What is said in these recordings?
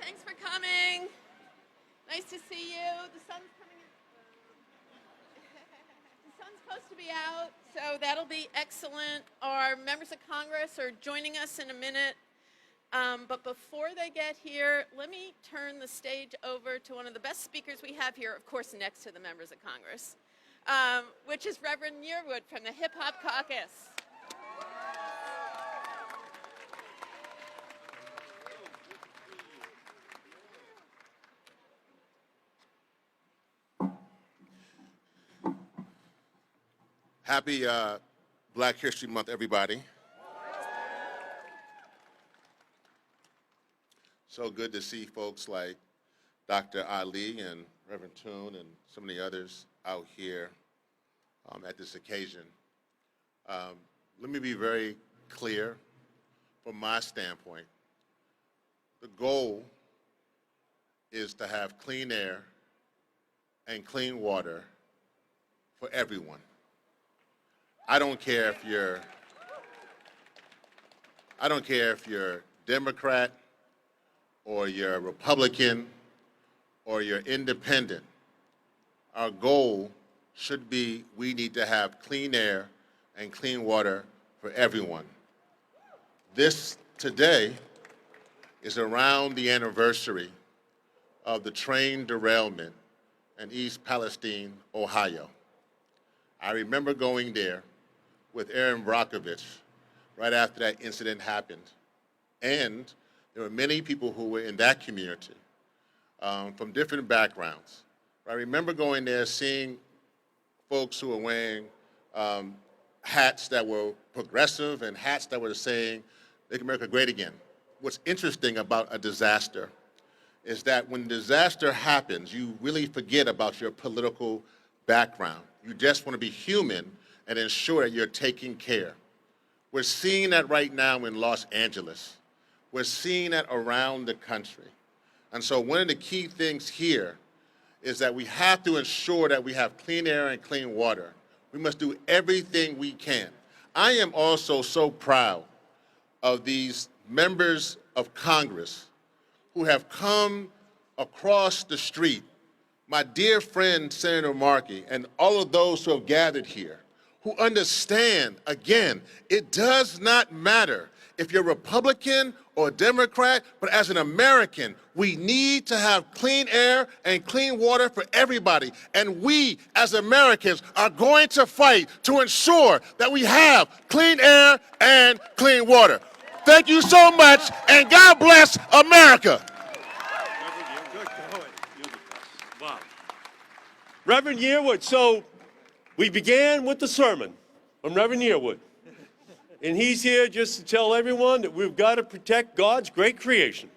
Thanks for coming. Nice to see you. The sun's coming in. The sun's supposed to be out, so that'll be excellent. Our members of Congress are joining us in a minute. But before they get here, let me turn the stage over to one of the best speakers we have here, of course, next to the members of Congress, which is Reverend Yearwood from the Hip Hop Caucus. Happy Black History Month, everybody. So good to see folks like Dr. Ali and Reverend Toon and some of the others out here at this occasion. Let me be very clear from my standpoint. The goal is to have clean air and clean water for everyone. I don't care if you're Democrat or you're Republican or you're independent. Our goal should be we need to have clean air and clean water for everyone. This today is around the anniversary of the train derailment in East Palestine, Ohio. I remember going there with Aaron Brockovich right after that incident happened. And there were many people who were in that community from different backgrounds. I remember going there, seeing folks who were wearing hats that were progressive and hats that were saying, "Make America Great Again." What's interesting about a disaster is that when disaster happens, you really forget about your political background. You just want to be human and ensure that you're taking care. We're seeing that right now in Los Angeles. We're seeing that around the country. And so one of the key things here is that we have to ensure that we have clean air and clean water. We must do everything we can. I am also so proud of these members of Congress who have come across the street, my dear friend Senator Markey, and all of those who have gathered here, who understand, again, it does not matter if you're Republican or Democrat, but as an American, we need to have clean air and clean water for everybody. And we, as Americans, are going to fight to ensure that we have clean air and clean water. Thank you so much, and God bless America. Wow. Reverend Yearwood, so we began with the sermon from Reverend Yearwood. And he's here just to tell everyone that we've got to protect God's great creation.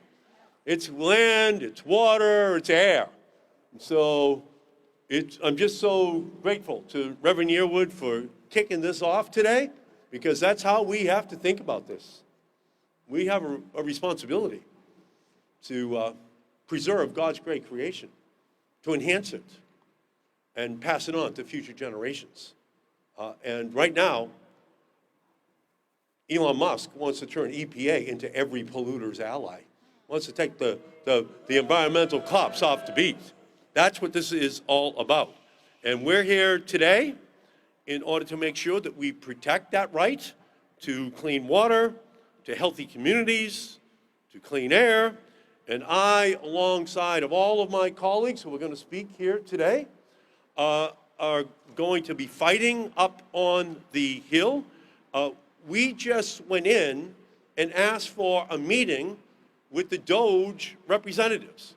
It's land, it's water, it's air. And so I'm just so grateful to Reverend Yearwood for kicking this off today, because that's how we have to think about this. We have a responsibility to preserve God's great creation, to enhance it, and pass it on to future generations. And right now, Elon Musk wants to turn EPA into every polluter's ally. Wants to take the environmental cops off the beat. That's what this is all about. And we're here today in order to make sure that we protect that right to clean water, to healthy communities, to clean air. And I, alongside of all of my colleagues who are going to speak here today, are going to be fighting up on the Hill. We just went in and asked for a meeting with the DOJ representatives.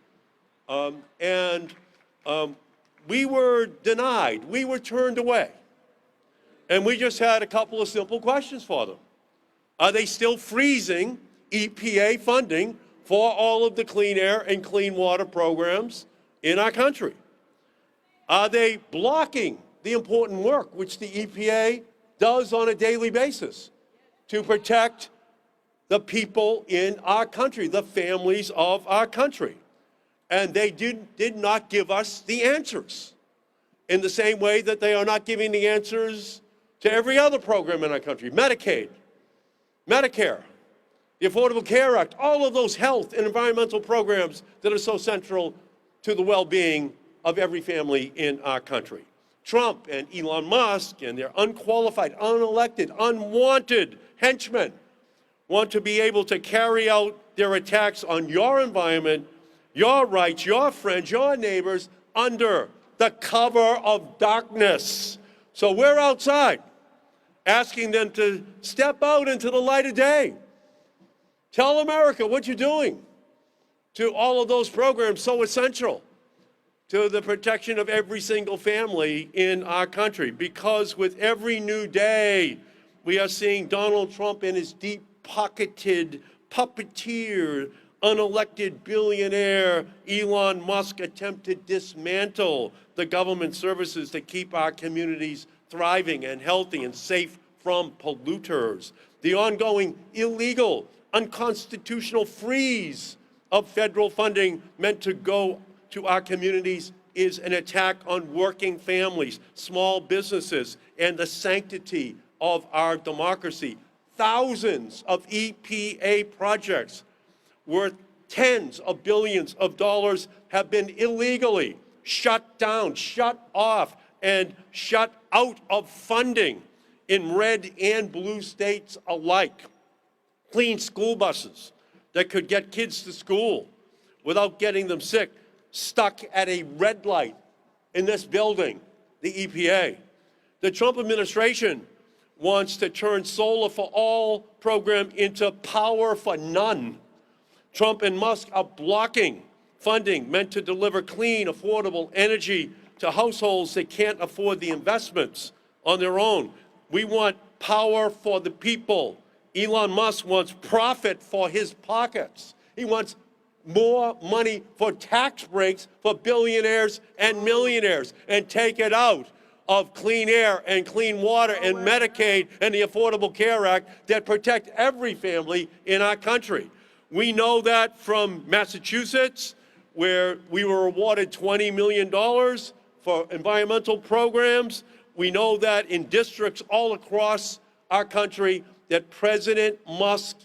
We were denied. We were turned away. And we just had a couple of simple questions for them. Are they still freezing EPA funding for all of the clean air and clean water programs in our country? Are they blocking the important work which the EPA does on a daily basis to protect the people in our country, the families of our country? And they did not give us the answers, in the same way that they are not giving the answers to every other program in our country: Medicaid, Medicare, the Affordable Care Act, all of those health and environmental programs that are so central to the well-being of every family in our country. Trump and Elon Musk and their unqualified, unelected, unwanted henchmen want to be able to carry out their attacks on your environment, your rights, your friends, your neighbors under the cover of darkness. So we're outside asking them to step out into the light of day. Tell America what you're doing to all of those programs so essential to the protection of every single family in our country. Because with every new day, we are seeing Donald Trump and his deep-pocketed puppeteer, unelected billionaire Elon Musk attempt to dismantle the government services that keep our communities thriving and healthy and safe from polluters. The ongoing illegal, unconstitutional freeze of federal funding meant to go to our communities is an attack on working families, small businesses, and the sanctity of our democracy. Thousands of EPA projects worth tens of billions of dollars have been illegally shut down, shut off, and shut out of funding in red and blue states alike. Clean school buses that could get kids to school without getting them sick, stuck at a red light in this building, the EPA. The Trump administration wants to turn Solar for All program into Power for None. Trump and Musk are blocking funding meant to deliver clean, affordable energy to households that can't afford the investments on their own. We want power for the people. Elon Musk wants profit for his pockets. He wants more money for tax breaks for billionaires and millionaires, and take it out of clean air and clean water and Medicaid and the Affordable Care Act that protect every family in our country. We know that from Massachusetts, where we were awarded $20 million for environmental programs. We know that in districts all across our country that President Musk,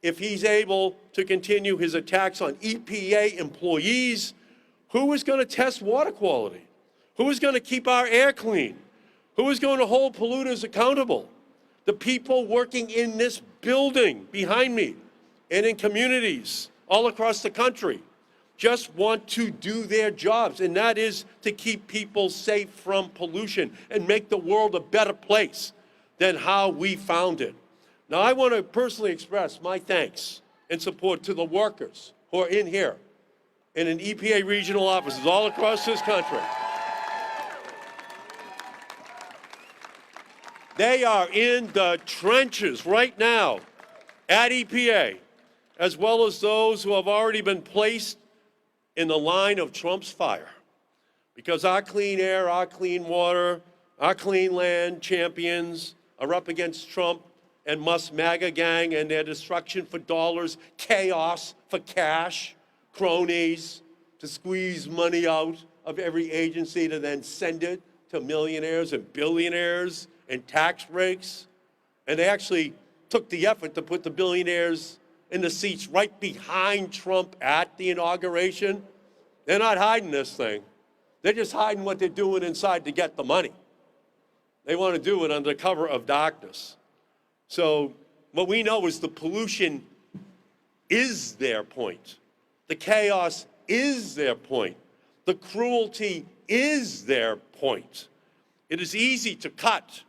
if he's able to continue his attacks on EPA employees, who is going to test water quality? Who is going to keep our air clean? Who is going to hold polluters accountable? The people working in this building behind me and in communities all across the country just want to do their jobs, and that is to keep people safe from pollution and make the world a better place than how we found it. Now, I want to personally express my thanks and support to the workers who are in here and in EPA regional offices all across this country. They are in the trenches right now at EPA, as well as those who have already been placed in the line of Trump's fire. Because our clean air, our clean water, our clean land champions are up against Trump and Musk MAGA gang and their destruction for dollars, chaos for cash, cronies to squeeze money out of every agency to then send it to millionaires and billionaires and tax breaks. And they actually took the effort to put the billionaires in the seats right behind Trump at the inauguration. They're not hiding this thing. They're just hiding what they're doing inside to get the money. They want to do it under cover of darkness. So what we know is the pollution is their point. The chaos is their point. The cruelty is their point. It is easy to cut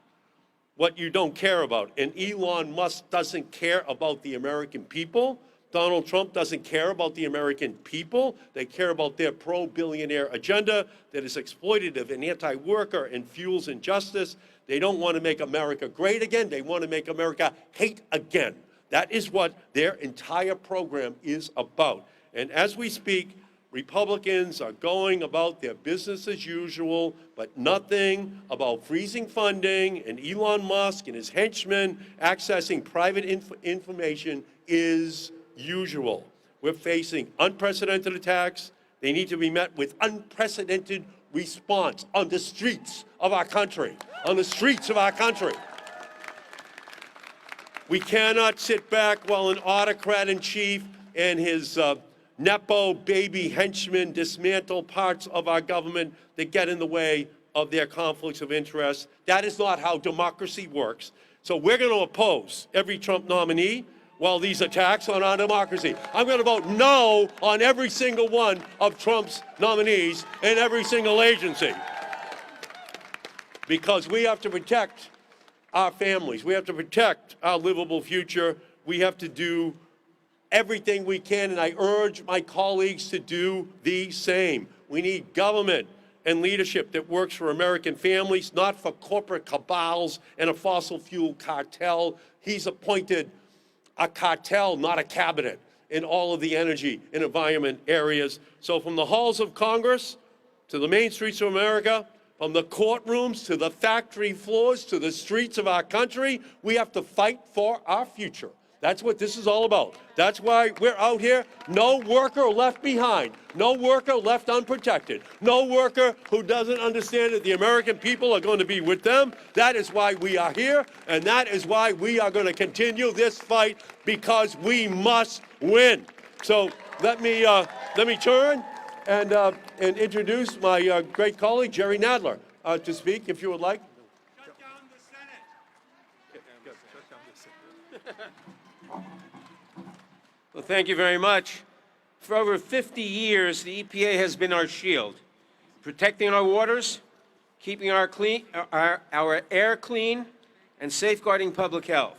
what you don't care about. And Elon Musk doesn't care about the American people. Donald Trump doesn't care about the American people. They care about their pro-billionaire agenda that is exploitative and anti-worker and fuels injustice. They don't want to make America great again. They want to make America hate again. That is what their entire program is about. And as we speak, Republicans are going about their business as usual, but nothing about freezing funding and Elon Musk and his henchmen accessing private information is usual. We're facing unprecedented attacks. They need to be met with unprecedented response on the streets of our country, on the streets of our country. We cannot sit back while an autocrat-in-chief and his Nepo baby henchmen dismantle parts of our government that get in the way of their conflicts of interest. That is not how democracy works. So we're going to oppose every Trump nominee while these attacks on our democracy. I'm going to vote no on every single one of Trump's nominees in every single agency. Because we have to protect our families. We have to protect our livable future. We have to do everything we can, and I urge my colleagues to do the same. We need government and leadership that works for American families, not for corporate cabals and a fossil fuel cartel. He's appointed a cartel, not a cabinet, in all of the energy and environment areas. So from the halls of Congress to the main streets of America, from the courtrooms to the factory floors to the streets of our country, we have to fight for our future. That's what this is all about. That's why we're out here. No worker left behind. No worker left unprotected. No worker who doesn't understand that the American people are going to be with them. That is why we are here, and that is why we are going to continue this fight, because we must win. So let me turn and introduce my great colleague, Jerry Nadler, to speak, if you would like. Shut down the Senate. Well, thank you very much. For over 50 years, the EPA has been our shield, protecting our waters, keeping our air clean, and safeguarding public health.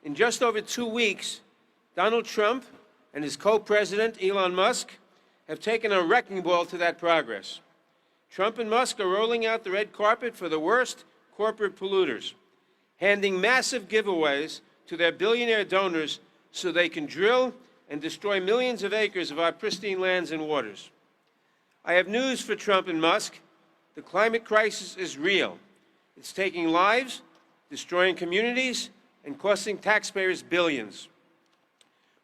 In just over 2 weeks, Donald Trump and his co-president, Elon Musk, have taken a wrecking ball to that progress. Trump and Musk are rolling out the red carpet for the worst corporate polluters, handing massive giveaways to their billionaire donors so they can drill and destroy millions of acres of our pristine lands and waters. I have news for Trump and Musk. The climate crisis is real. It's taking lives, destroying communities, and costing taxpayers billions.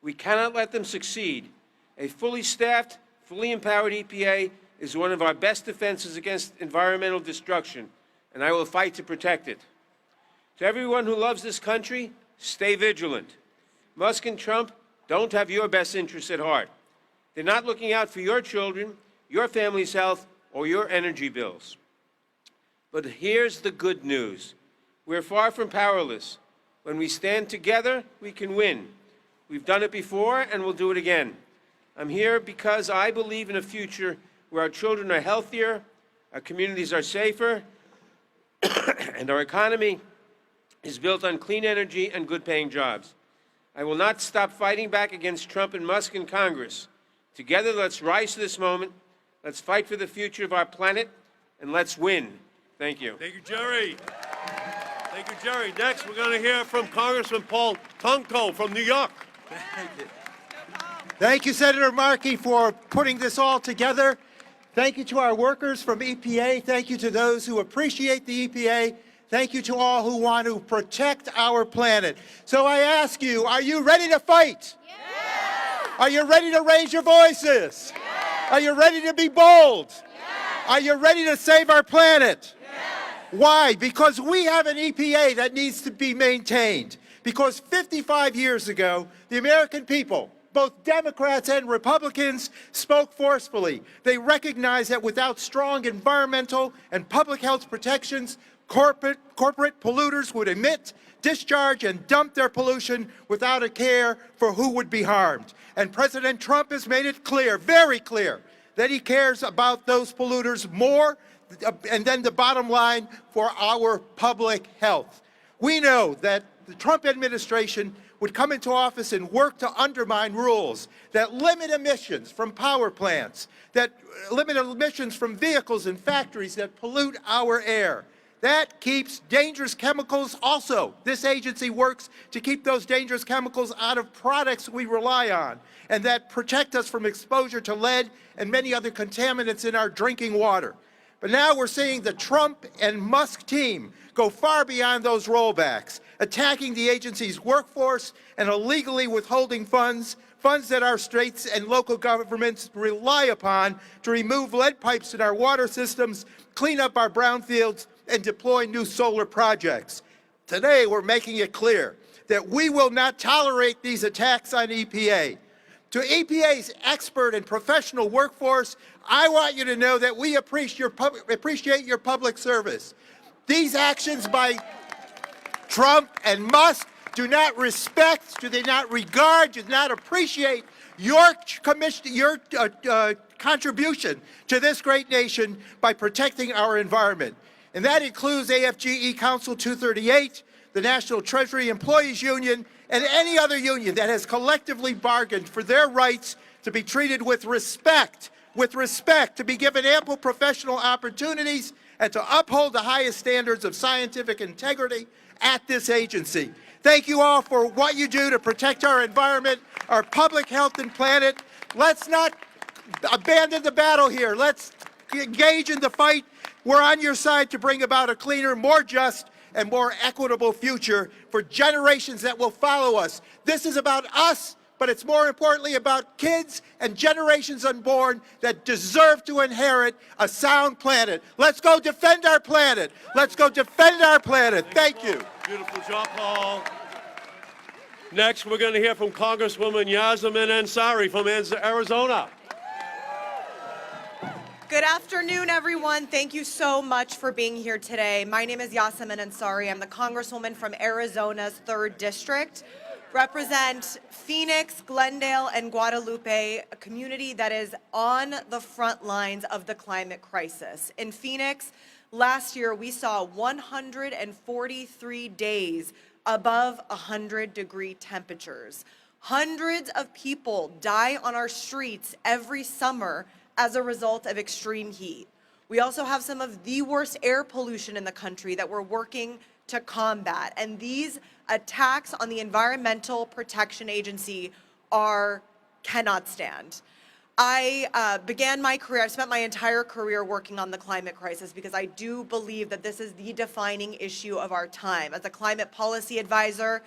We cannot let them succeed. A fully staffed, fully empowered EPA is one of our best defenses against environmental destruction, and I will fight to protect it. To everyone who loves this country, stay vigilant. Musk and Trump don't have your best interests at heart. They're not looking out for your children, your family's health, or your energy bills. But here's the good news. We're far from powerless. When we stand together, we can win. We've done it before, and we'll do it again. I'm here because I believe in a future where our children are healthier, our communities are safer, and our economy is built on clean energy and good-paying jobs. I will not stop fighting back against Trump and Musk in Congress. Together, let's rise to this moment. Let's fight for the future of our planet, and let's win. Thank you. Thank you, Jerry. Thank you, Jerry. Next, we're going to hear from Congressman Paul Tonko from New York. Thank you, Senator Markey, for putting this all together. Thank you to our workers from EPA. Thank you to those who appreciate the EPA. Thank you to all who want to protect our planet. So I ask you, are you ready to fight? Yes. Are you ready to raise your voices? Yes. Are you ready to be bold? Yes. Are you ready to save our planet? Yes. Why? Because we have an EPA that needs to be maintained. Because 55 years ago, the American people, both Democrats and Republicans, spoke forcefully. They recognized that without strong environmental and public health protections, corporate polluters would emit, discharge, and dump their pollution without a care for who would be harmed. And President Trump has made it clear, very clear, that he cares about those polluters more, and then the bottom line, for our public health. We know that the Trump administration would come into office and work to undermine rules that limit emissions from power plants, that limit emissions from vehicles and factories that pollute our air. That keeps dangerous chemicals also. This agency works to keep those dangerous chemicals out of products we rely on, and that protect us from exposure to lead and many other contaminants in our drinking water. But now we're seeing the Trump and Musk team go far beyond those rollbacks, attacking the agency's workforce and illegally withholding funds that our states and local governments rely upon to remove lead pipes in our water systems, clean up our brownfields, and deploy new solar projects. Today, we're making it clear that we will not tolerate these attacks on EPA. To EPA's expert and professional workforce, I want you to know that we appreciate your public service. These actions by Trump and Musk do not respect, do they not regard, do not appreciate your contribution to this great nation by protecting our environment. And that includes AFGE Council 238, the National Treasury Employees Union, and any other union that has collectively bargained for their rights to be treated with respect, to be given ample professional opportunities, and to uphold the highest standards of scientific integrity at this agency. Thank you all for what you do to protect our environment, our public health and planet. Let's not abandon the battle here. Let's engage in the fight. We're on your side to bring about a cleaner, more just, and more equitable future for generations that will follow us. This is about us, but it's more importantly about kids and generations unborn that deserve to inherit a sound planet. Let's go defend our planet. Let's go defend our planet. Thank you. Beautiful job, Paul. Next, we're going to hear from Congresswoman Yassamin Ansari from Arizona. Good afternoon, everyone. Thank you so much for being here today. My name is Yassamin Ansari. I'm the Congresswoman from Arizona's 3rd District. Represent Phoenix, Glendale, and Guadalupe, a community that is on the front lines of the climate crisis. In Phoenix, last year we saw 143 days above 100-degree temperatures. Hundreds of people die on our streets every summer as a result of extreme heat. We also have some of the worst air pollution in the country that we're working to combat. And these attacks on the Environmental Protection Agency cannot stand. I began my career, I spent my entire career working on the climate crisis because I do believe that this is the defining issue of our time. As a climate policy advisor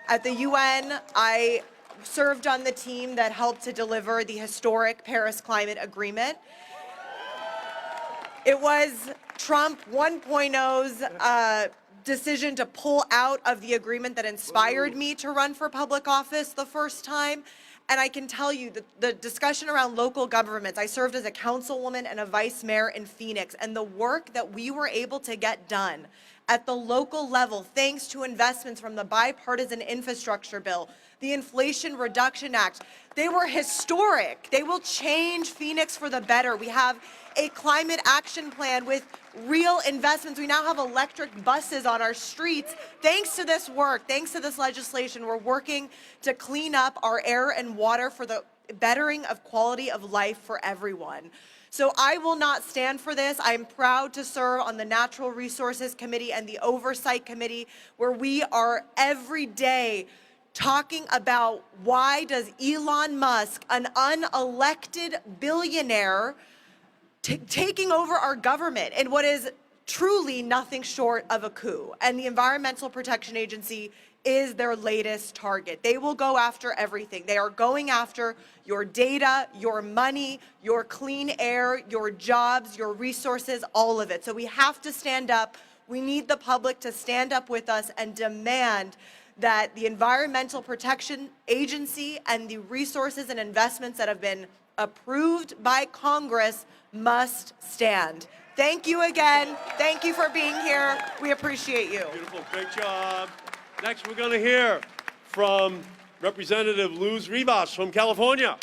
at the UN, I served on the team that helped to deliver the historic Paris Climate Agreement. It was Trump 1.0's decision to pull out of the agreement that inspired me to run for public office the first time. And I can tell you that the discussion around local governments, I served as a councilwoman and a vice mayor in Phoenix, and the work that we were able to get done at the local level, thanks to investments from the bipartisan infrastructure bill, the Inflation Reduction Act, they were historic. They will change Phoenix for the better. We have a climate action plan with real investments. We now have electric buses on our streets. Thanks to this work, thanks to this legislation, we're working to clean up our air and water for the bettering of quality of life for everyone. So I will not stand for this. I'm proud to serve on the Natural Resources Committee and the Oversight Committee, where we are every day talking about why does Elon Musk, an unelected billionaire, taking over our government in what is truly nothing short of a coup. And the Environmental Protection Agency is their latest target. They will go after everything. They are going after your data, your money, your clean air, your jobs, your resources, all of it. So we have to stand up. We need the public to stand up with us and demand that the Environmental Protection Agency and the resources and investments that have been approved by Congress must stand. Thank you again. Thank you for being here. We appreciate you. Beautiful, great job. Next, we're going to hear from Representative Luz Rivas from California.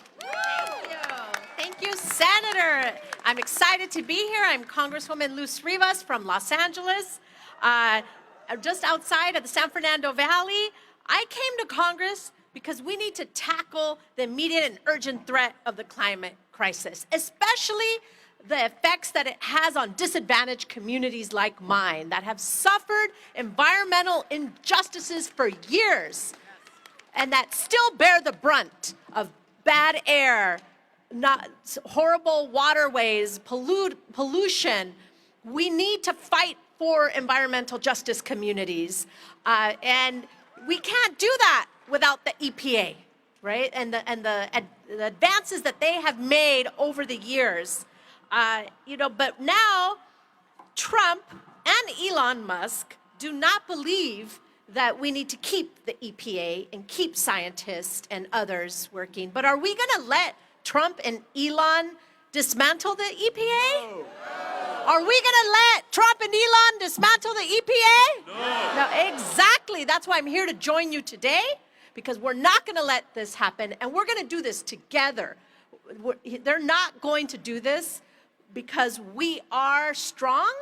Thank you, Senator. I'm excited to be here. I'm Congresswoman Luz Rivas from Los Angeles, just outside of the San Fernando Valley. I came to Congress because we need to tackle the immediate and urgent threat of the climate crisis, especially the effects that it has on disadvantaged communities like mine that have suffered environmental injustices for years and that still bear the brunt of bad air, horrible waterways, pollution. We need to fight for environmental justice communities, and we can't do that without the EPA, right? And the advances that they have made over the years. But now Trump and Elon Musk do not believe that we need to keep the EPA and keep scientists and others working. But are we going to let Trump and Elon dismantle the EPA? No. Are we going to let Trump and Elon dismantle the EPA? No, exactly. That's why I'm here to join you today, because we're not going to let this happen, and we're going to do this together. They're not going to do this because we are strong.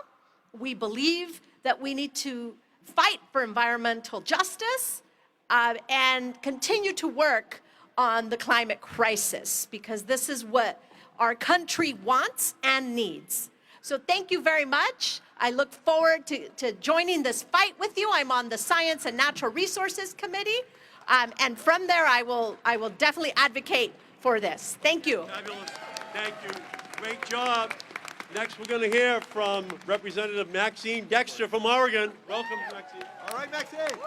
We believe that we need to fight for environmental justice and continue to work on the climate crisis, because this is what our country wants and needs. So thank you very much. I look forward to joining this fight with you. I'm on the Science and Natural Resources Committee, and from there I will definitely advocate for this. Thank you. Fabulous. Thank you. Great job. Next, we're going to hear from Representative Maxine Dexter from Oregon. Welcome, Maxine. All right, Maxine.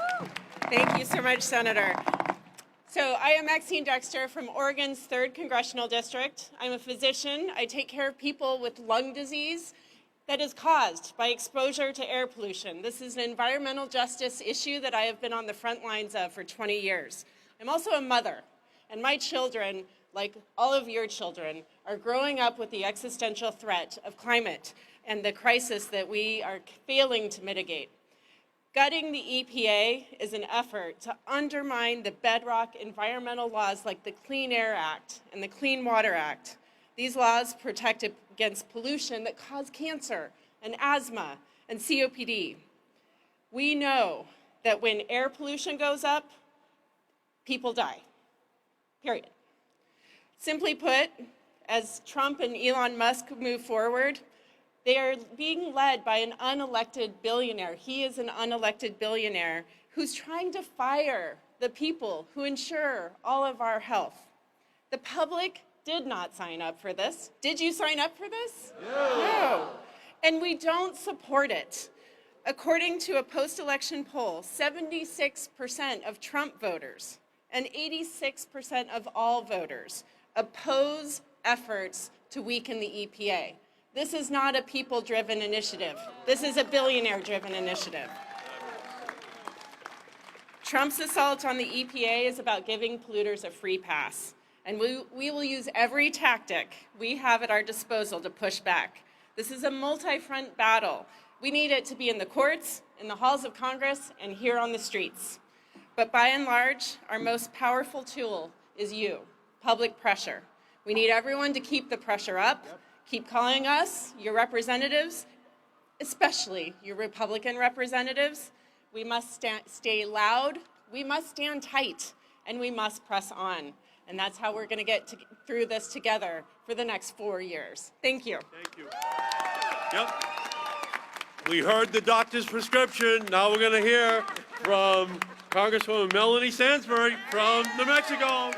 Thank you so much, Senator. So I am Maxine Dexter from Oregon's 3rd Congressional District. I'm a physician. I take care of people with lung disease that is caused by exposure to air pollution. This is an environmental justice issue that I have been on the front lines of for 20 years. I'm also a mother, and my children, like all of your children, are growing up with the existential threat of climate and the crisis that we are failing to mitigate. Gutting the EPA is an effort to undermine the bedrock environmental laws like the Clean Air Act and the Clean Water Act. These laws protect against pollution that cause cancer and asthma and COPD. We know that when air pollution goes up, people die, period. Simply put, as Trump and Elon Musk move forward, they are being led by an unelected billionaire. He is an unelected billionaire who's trying to fire the people who ensure all of our health. The public did not sign up for this. Did you sign up for this? No. And we don't support it. According to a post-election poll, 76% of Trump voters and 86% of all voters oppose efforts to weaken the EPA. This is not a people-driven initiative. This is a billionaire-driven initiative. Trump's assault on the EPA is about giving polluters a free pass, and we will use every tactic we have at our disposal to push back. This is a multi-front battle. We need it to be in the courts, in the halls of Congress, and here on the streets. But by and large, our most powerful tool is you, public pressure. We need everyone to keep the pressure up. Keep calling us, your representatives, especially your Republican representatives. We must stay loud, we must stand tight, and we must press on. And that's how we're going to get through this together for the next 4 years. Thank you. Thank you. Yep. We heard the doctor's prescription. Now we're going to hear from Congresswoman Melanie Stansbury from New Mexico.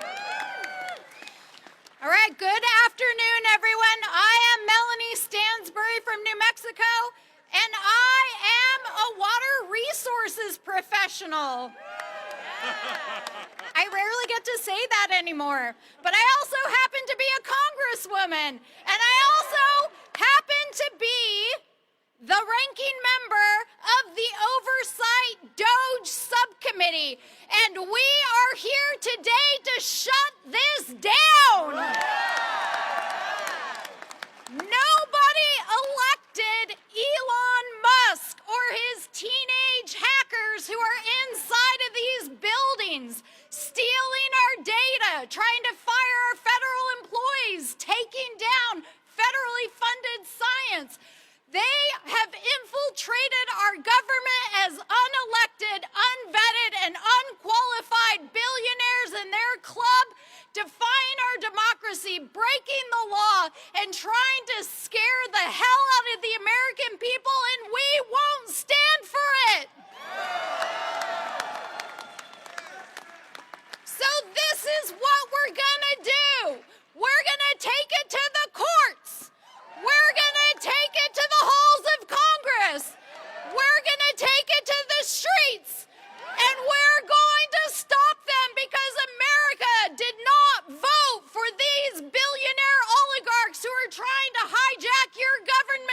All right, good afternoon, everyone. I am Melanie Stansbury from New Mexico, and I am a water resources professional. I rarely get to say that anymore, but I also happen to be a congresswoman, and I also happen to be the ranking member of the Oversight DOJ Subcommittee, and we are here today to shut this down. Nobody elected Elon Musk or his teenage hackers who are inside of these buildings, stealing our data, trying to fire our federal employees, taking down federally funded science. They have infiltrated our government as unelected, unvetted, and unqualified billionaires in their club, defying our democracy, breaking the law, and trying to scare the hell out of the American people, and we won't stand for it. So this is what we're gonna do. We're gonna take it to the courts. We're gonna take it to the halls of Congress. We're gonna take it to the streets. And we're going to stop them, because America did not vote for these billionaire oligarchs who are trying to hijack your government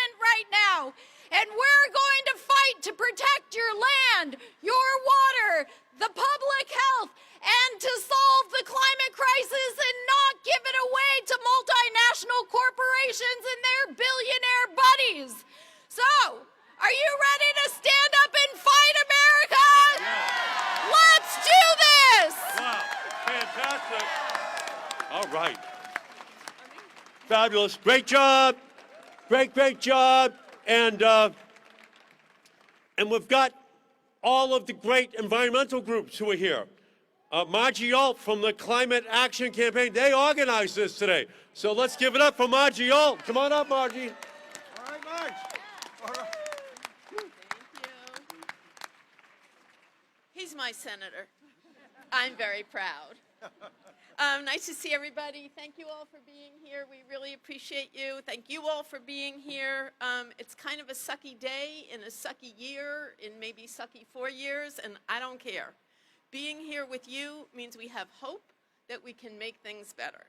corporations and their billionaire buddies. So, are you ready to stand up and fight, America? Let's do this! Wow, fantastic. All right. Fabulous. Great job. Great job. And we've got all of the great environmental groups who are here. Margie Alt from the Climate Action Campaign, they organized this today. So let's give it up for Margie Alt. Come on up, Margie. All right, Marge. All right. Thank you. He's my senator. I'm very proud. Nice to see everybody. Thank you all for being here. We really appreciate you. Thank you all for being here. It's kind of a sucky day in a sucky year, in maybe sucky 4 years, and I don't care. Being here with you means we have hope that we can make things better.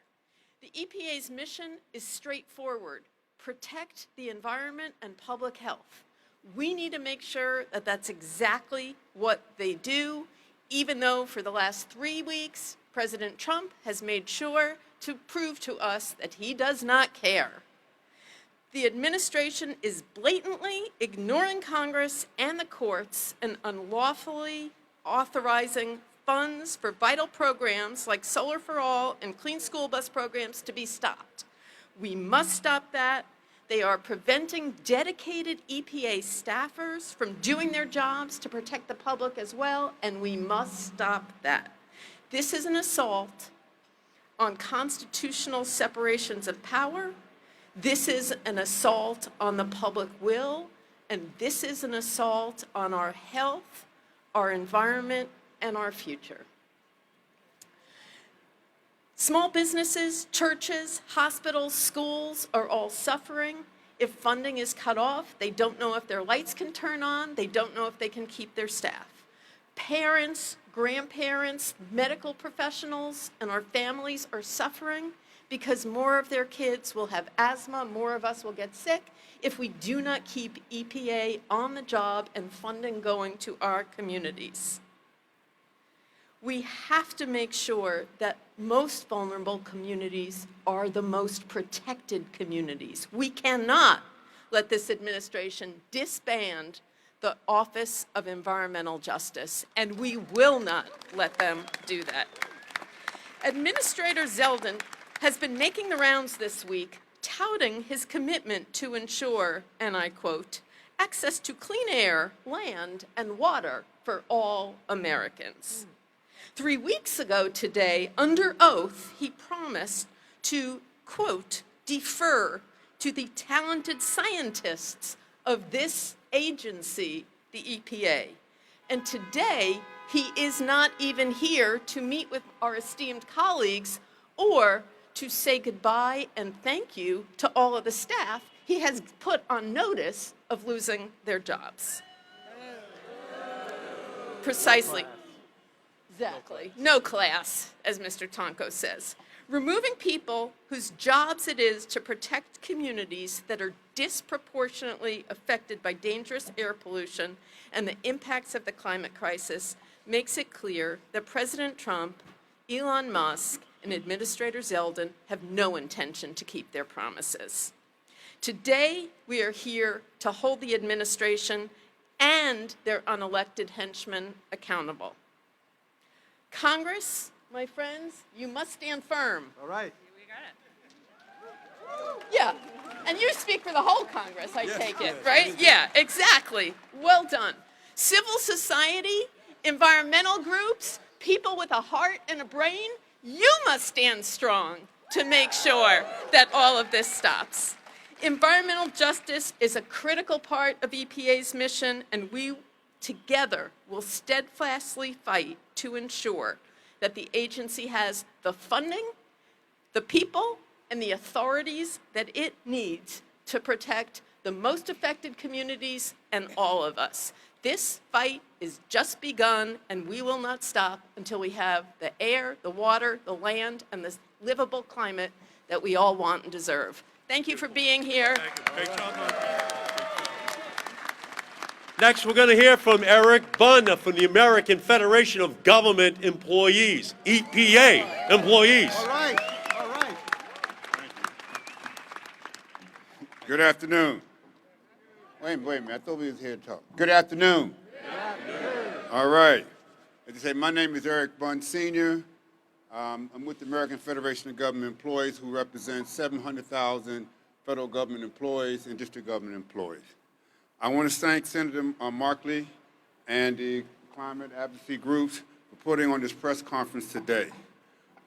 The EPA's mission is straightforward: protect the environment and public health. We need to make sure that that's exactly what they do, even though for the last 3 weeks, President Trump has made sure to prove to us that he does not care. The administration is blatantly ignoring Congress and the courts and unlawfully authorizing funds for vital programs like Solar for All and Clean School Bus programs to be stopped. We must stop that. They are preventing dedicated EPA staffers from doing their jobs to protect the public as well, and we must stop that. This is an assault on constitutional separations of power. This is an assault on the public will, and this is an assault on our health, our environment, and our future. Small businesses, churches, hospitals, schools are all suffering. If funding is cut off, they don't know if their lights can turn on, they don't know if they can keep their staff. Parents, grandparents, medical professionals, and our families are suffering because more of their kids will have asthma, more of us will get sick if we do not keep EPA on the job and funding going to our communities. We have to make sure that most vulnerable communities are the most protected communities. We cannot let this administration disband the Office of Environmental Justice, and we will not let them do that. Administrator Zeldin has been making the rounds this week, touting his commitment to ensure, and I quote, access to clean air, land, and water for all Americans. 3 weeks ago today, under oath, he promised to, quote, defer to the talented scientists of this agency, the EPA. And today, he is not even here to meet with our esteemed colleagues or to say goodbye and thank you to all of the staff he has put on notice of losing their jobs. Precisely. Exactly. No class, as Mr. Tonko says. Removing people whose jobs it is to protect communities that are disproportionately affected by dangerous air pollution and the impacts of the climate crisis makes it clear that President Trump, Elon Musk, and Administrator Zeldin have no intention to keep their promises. Today, we are here to hold the administration and their unelected henchmen accountable. Congress, my friends, you must stand firm. All right. Yeah, and you speak for the whole Congress, I take it, right? Yeah, exactly. Well done. Civil society, environmental groups, people with a heart and a brain, you must stand strong to make sure that all of this stops. Environmental justice is a critical part of EPA's mission, and we together will steadfastly fight to ensure that the agency has the funding, the people, and the authorities that it needs to protect the most affected communities and all of us. This fight is just begun, and we will not stop until we have the air, the water, the land, and the livable climate that we all want and deserve. Thank you for being here. Great job, Markey. Next, we're going to hear from Eric Bunn from the American Federation of Government Employees, EPA employees. All right. All right. Good afternoon. Wait a minute. I thought we was here to talk. Good afternoon. All right. As I say, my name is Eric Bunn, Sr. I'm with the American Federation of Government Employees, who represents 700,000 federal government employees and district government employees. I want to thank Senator Markey and the climate advocacy groups for putting on this press conference today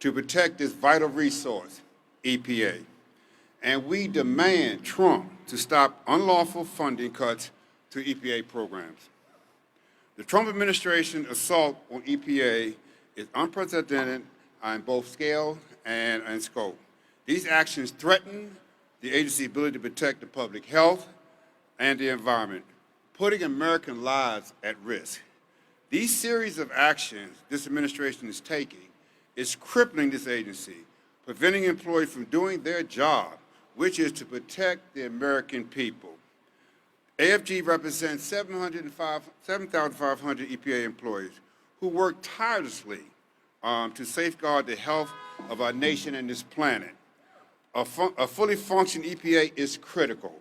to protect this vital resource, EPA. And we demand Trump to stop unlawful funding cuts to EPA programs. The Trump administration's assault on EPA is unprecedented on both scale and scope. These actions threaten the agency's ability to protect the public health and the environment, putting American lives at risk. These series of actions this administration is taking is crippling this agency, preventing employees from doing their job, which is to protect the American people. AFG represents 7,500 EPA employees who work tirelessly to safeguard the health of our nation and this planet. A fully functioning EPA is critical.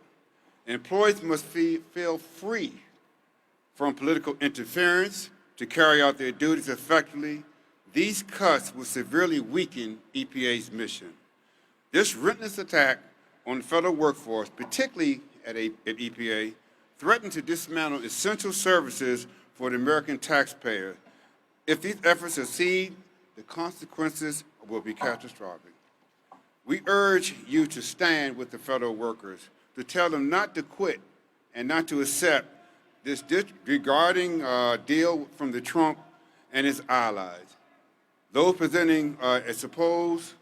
Employees must feel free from political interference to carry out their duties effectively. These cuts will severely weaken EPA's mission. This relentless attack on the federal workforce, particularly at EPA, threatens to dismantle essential services for the American taxpayer. If these efforts succeed, the consequences will be catastrophic. We urge you to stand with the federal workers, to tell them not to quit and not to accept this disregarding deal from the Trump and his allies. Those presenting a supposed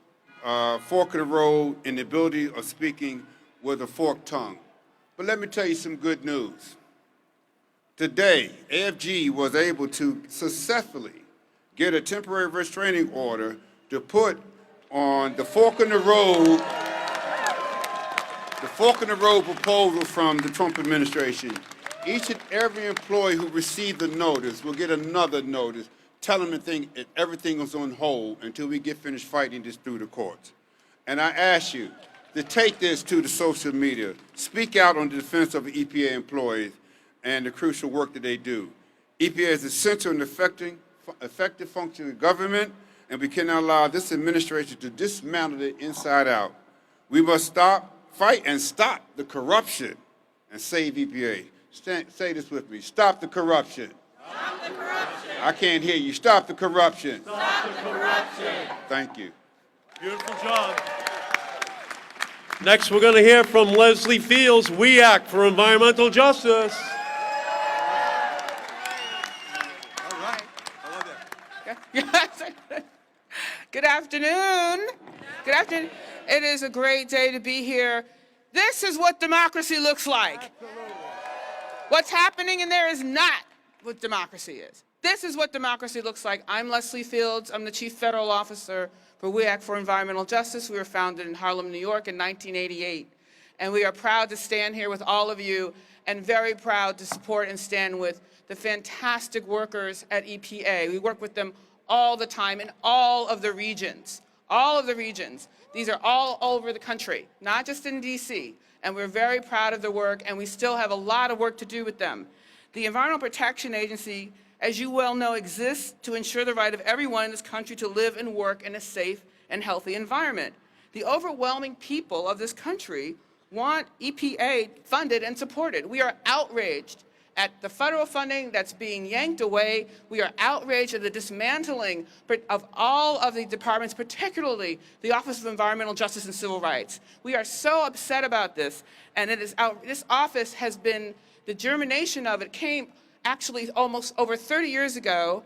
fork in the road in the ability of speaking with a forked tongue. But let me tell you some good news. Today, AFG was able to successfully get a temporary restraining order to put on the fork in the road proposal from the Trump administration. Each and every employee who received the notice will get another notice telling them that everything is on hold until we get finished fighting this through the courts. And I ask you to take this to the social media, speak out on the defense of the EPA employees and the crucial work that they do. EPA is essential in effective functioning of government, and we cannot allow this administration to dismantle it inside out. We must fight and stop the corruption and save EPA. Say this with me. Stop the corruption. Stop the corruption. I can't hear you. Stop the corruption. Stop the corruption. Thank you. Beautiful job. Next, we're going to hear from Leslie Fields. We Act for Environmental Justice. All right. Good afternoon. Good afternoon. It is a great day to be here. This is what democracy looks like. What's happening in there is not what democracy is. This is what democracy looks like. I'm Leslie Fields. I'm the Chief Federal Officer for We Act for Environmental Justice. We were founded in Harlem, New York in 1988. And we are proud to stand here with all of you and very proud to support and stand with the fantastic workers at EPA. We work with them all the time in all of the regions. All of the regions. These are all over the country, not just in DC. And we're very proud of their work, and we still have a lot of work to do with them. The Environmental Protection Agency, as you well know, exists to ensure the right of everyone in this country to live and work in a safe and healthy environment. The overwhelming people of this country want EPA funded and supported. We are outraged at the federal funding that's being yanked away. We are outraged at the dismantling of all of the departments, particularly the Office of Environmental Justice and Civil Rights. We are so upset about this, and this office has been, the germination of it came actually almost over 30 years ago.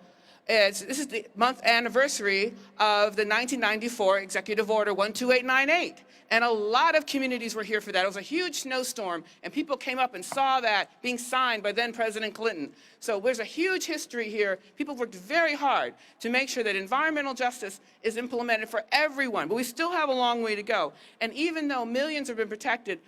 This is the month anniversary of the 1994 Executive Order 12898. And a lot of communities were here for that. It was a huge snowstorm, and people came up and saw that being signed by then President Clinton. So there's a huge history here. People worked very hard to make sure that environmental justice is implemented for everyone, but we still have a long way to go. And even though millions have been protected,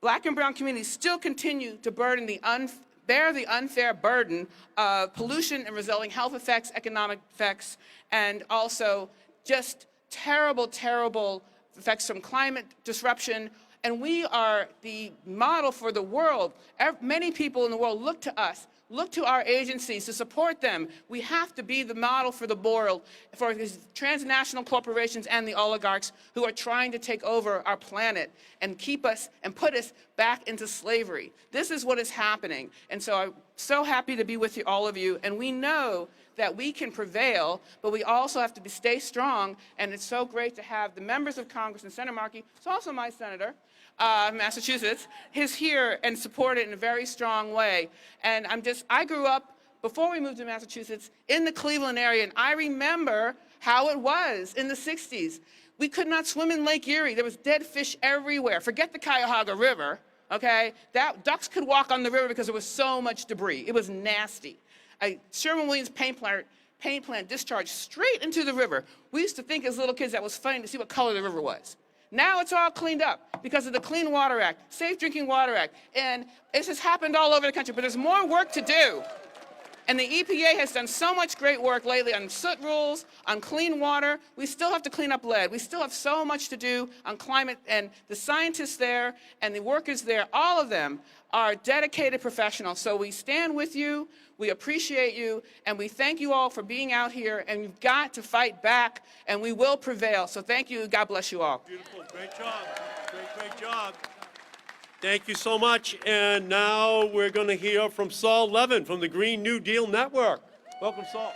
Black and brown communities still continue to bear the unfair burden of pollution and resulting health effects, economic effects, and also just terrible, terrible effects from climate disruption, And we are the model for the world. Many people in the world look to us, look to our agencies to support them. We have to be the model for the world, for these transnational corporations and the oligarchs who are trying to take over our planet and keep us and put us back into slavery. This is what is happening. And so I'm so happy to be with you, all of you. And we know that we can prevail, but we also have to stay strong. And it's so great to have the members of Congress and Senator Markey, who's also my senator, Massachusetts, is here and supported in a very strong way. And I grew up, before we moved to Massachusetts, in the Cleveland area, and I remember how it was in the 60s. We could not swim in Lake Erie. There was dead fish everywhere. Forget the Cuyahoga River, okay? Ducks could walk on the river because there was so much debris. It was nasty. Sherwin-Williams paint plant discharged straight into the river. We used to think as little kids that was funny to see what color the river was. Now it's all cleaned up because of the Clean Water Act, Safe Drinking Water Act, and it has happened all over the country, but there's more work to do. And the EPA has done so much great work lately on soot rules, on clean water. We still have to clean up lead. We still have so much to do on climate, and the scientists there and the workers there, all of them are dedicated professionals. So we stand with you, we appreciate you, and we thank you all for being out here, and you've got to fight back, and we will prevail. So thank you, God bless you all. Beautiful, great job, great job. Thank you so much. And now we're going to hear from Saul Levin from the Green New Deal Network. Welcome, Saul.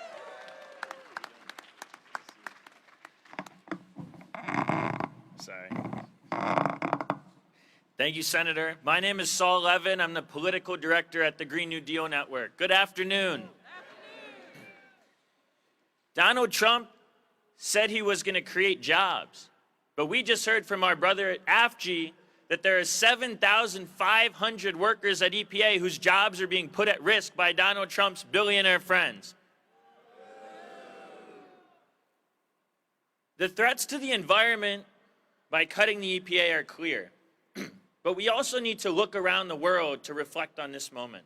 Sorry. Thank you, Senator. My name is Saul Levin. I'm the political director at the Green New Deal Network. Good afternoon. Donald Trump said he was going to create jobs, but we just heard from our brother at AFG that there are 7,500 workers at EPA whose jobs are being put at risk by Donald Trump's billionaire friends. The threats to the environment by cutting the EPA are clear, but we also need to look around the world to reflect on this moment.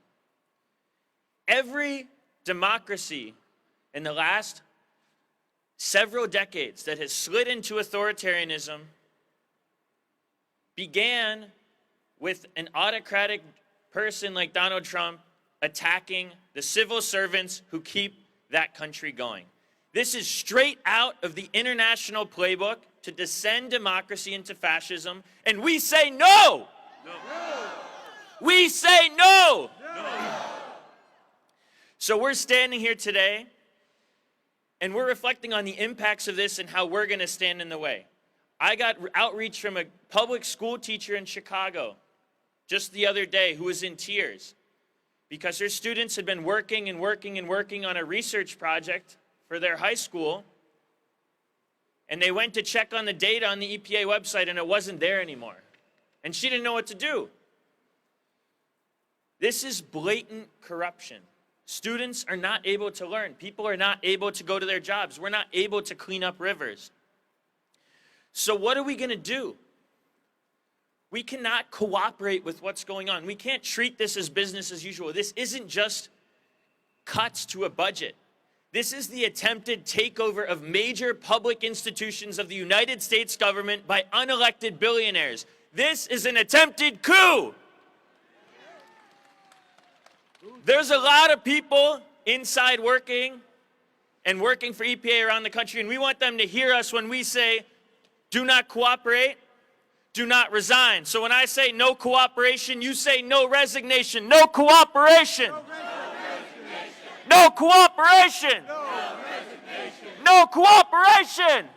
Every democracy in the last several decades that has slid into authoritarianism began with an autocratic person like Donald Trump attacking the civil servants who keep that country going. This is straight out of the international playbook to descend democracy into fascism, and we say no! No. We say no! No! So we're standing here today, and we're reflecting on the impacts of this and how we're going to stand in the way. I got outreach from a public school teacher in Chicago just the other day who was in tears because her students had been working on a research project for their high school, and they went to check on the data on the EPA website and it wasn't there anymore. And she didn't know what to do. This is blatant corruption. Students are not able to learn. People are not able to go to their jobs. We're not able to clean up rivers. So what are we going to do? We cannot cooperate with what's going on. We can't treat this as business as usual. This isn't just cuts to a budget. This is the attempted takeover of major public institutions of the United States government by unelected billionaires. This is an attempted coup. There's a lot of people inside working for EPA around the country, and we want them to hear us when we say, do not cooperate, do not resign. So when I say no cooperation, you say no resignation. No cooperation. No cooperation. No cooperation.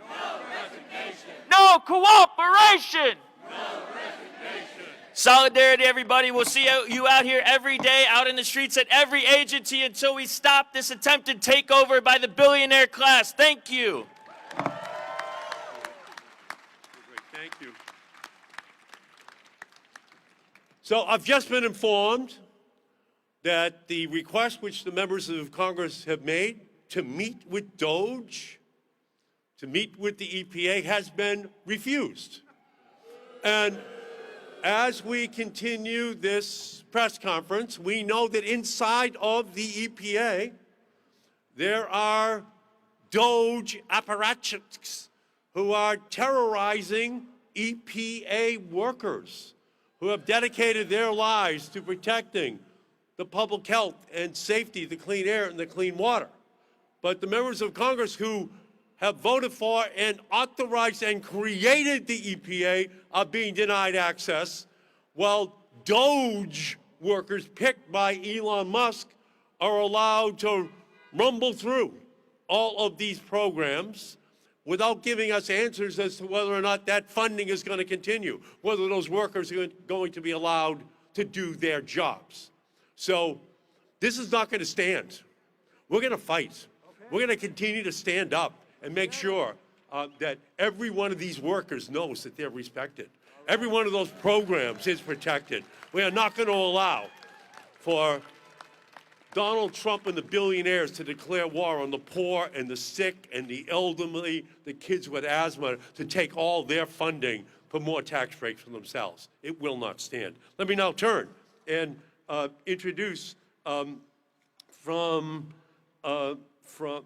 No cooperation. Solidarity, everybody. We'll see you out here every day, out in the streets at every agency until we stop this attempted takeover by the billionaire class. Thank you. Thank you. So I've just been informed that the request which the members of Congress have made to meet with DOGE, to meet with the EPA, has been refused. And as we continue this press conference, we know that inside of the EPA, there are DOGE apparatchiks who are terrorizing EPA workers who have dedicated their lives to protecting the public health and safety, the clean air and the clean water. But the members of Congress who have voted for and authorized and created the EPA are being denied access, while Doge workers picked by Elon Musk are allowed to rumble through all of these programs without giving us answers as to whether or not that funding is going to continue, whether those workers are going to be allowed to do their jobs. So this is not going to stand. We're going to fight. We're going to continue to stand up and make sure that every one of these workers knows that they're respected. Every one of those programs is protected. We are not going to allow for Donald Trump and the billionaires to declare war on the poor and the sick and the elderly, the kids with asthma, to take all their funding for more tax breaks for themselves. It will not stand. Let me now turn and introduce from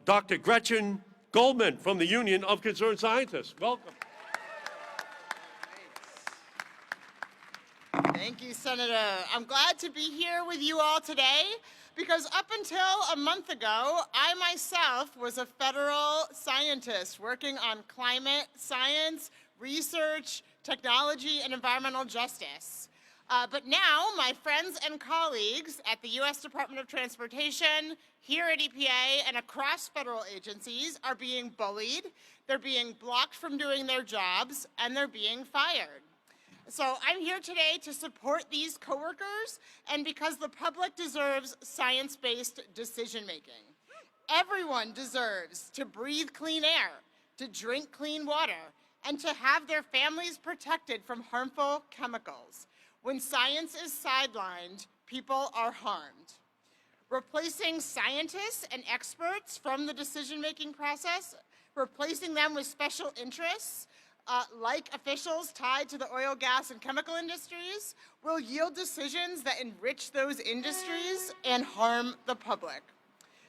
Dr. Gretchen Goldman from the Union of Concerned Scientists. Welcome. Thank you, Senator. I'm glad to be here with you all today because up until a month ago, I myself was a federal scientist working on climate science, research, technology, and environmental justice. But now, my friends and colleagues at the U.S. Department of Transportation, here at EPA, and across federal agencies are being bullied, they're being blocked from doing their jobs, and they're being fired. So I'm here today to support these coworkers, and because the public deserves science-based decision-making. Everyone deserves to breathe clean air, to drink clean water, and to have their families protected from harmful chemicals. When science is sidelined, people are harmed. Replacing scientists and experts from the decision-making process, replacing them with special interests, like officials tied to the oil, gas, and chemical industries, will yield decisions that enrich those industries and harm the public.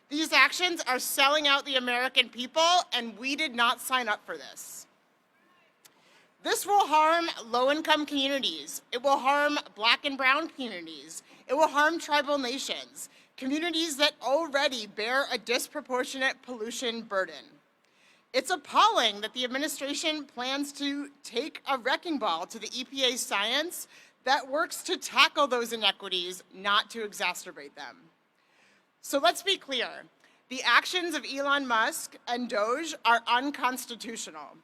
These actions are selling out the American people, and we did not sign up for this. This will harm low-income communities. It will harm Black and brown communities. It will harm tribal nations, communities that already bear a disproportionate pollution burden. It's appalling that the administration plans to take a wrecking ball to the EPA science that works to tackle those inequities, not to exacerbate them. So let's be clear. The actions of Elon Musk and Doge are unconstitutional.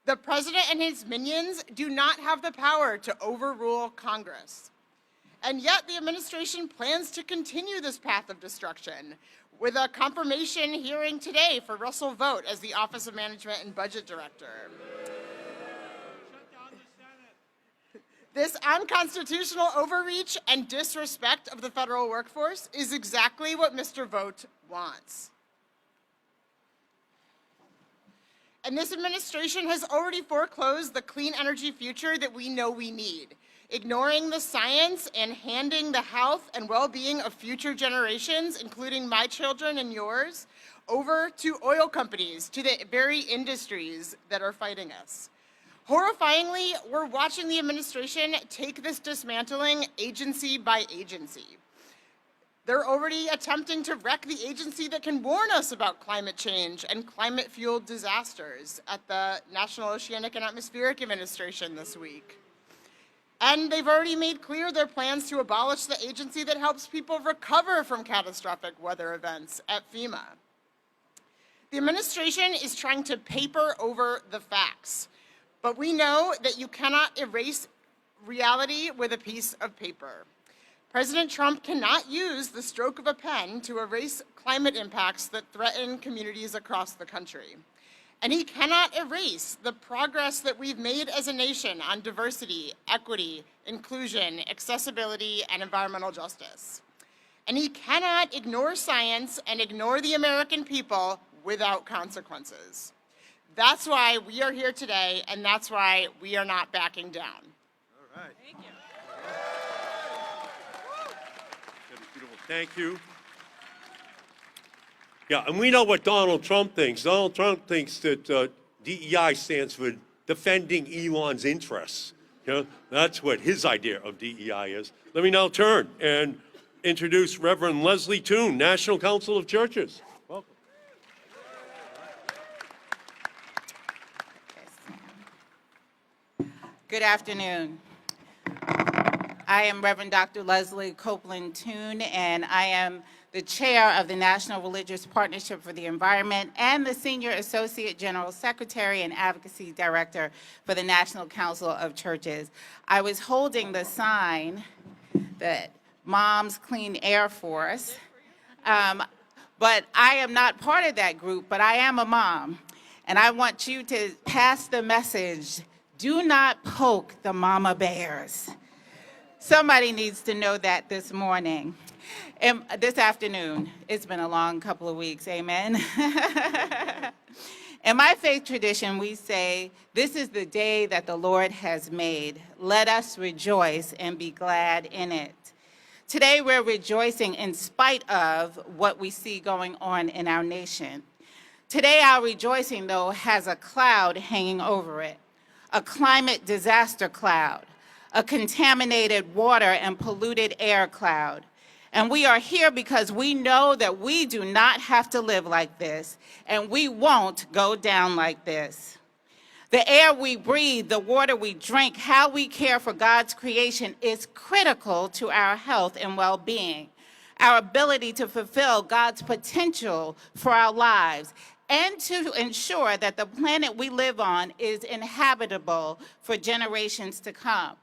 The president and his minions do not have the power to overrule Congress. And yet the administration plans to continue this path of destruction with a confirmation hearing today for Russell Vought as the Office of Management and Budget Director. This unconstitutional overreach and disrespect of the federal workforce is exactly what Mr. Vought wants. And this administration has already foreclosed the clean energy future that we know we need, ignoring the science and handing the health and well-being of future generations, including my children and yours, over to oil companies, to the very industries that are fighting us. Horrifyingly, we're watching the administration take this dismantling agency by agency. They're already attempting to wreck the agency that can warn us about climate change and climate-fueled disasters at the National Oceanic and Atmospheric Administration this week. And they've already made clear their plans to abolish the agency that helps people recover from catastrophic weather events at FEMA. The administration is trying to paper over the facts, but we know that you cannot erase reality with a piece of paper. President Trump cannot use the stroke of a pen to erase climate impacts that threaten communities across the country. And he cannot erase the progress that we've made as a nation on diversity, equity, inclusion, accessibility, and environmental justice. And he cannot ignore science and ignore the American people without consequences. That's why we are here today, and that's why we are not backing down. All right. Thank you. Thank you. Yeah, and we know what Donald Trump thinks. Donald Trump thinks that DEI stands for defending Elon's interests. You know, that's what his idea of DEI is. Let me now turn and introduce Reverend Leslie Toon, National Council of Churches. Welcome. Good afternoon. I am Reverend Dr. Leslie Copeland Toon, and I am the chair of the National Religious Partnership for the Environment and the Senior Associate General Secretary and Advocacy Director for the National Council of Churches. I was holding the sign that Moms Clean Air Force, but I am not part of that group, but I am a mom. And I want you to pass the message, do not poke the mama bears. Somebody needs to know that this morning. And this afternoon. It's been a long couple of weeks, amen? In my faith tradition, we say, this is the day that the Lord has made. Let us rejoice and be glad in it. Today, we're rejoicing in spite of what we see going on in our nation. Today, our rejoicing, though, has a cloud hanging over it, a climate disaster cloud, a contaminated water and polluted air cloud. And we are here because we know that we do not have to live like this, and we won't go down like this. The air we breathe, the water we drink, how we care for God's creation is critical to our health and well-being, our ability to fulfill God's potential for our lives, and to ensure that the planet we live on is inhabitable for generations to come.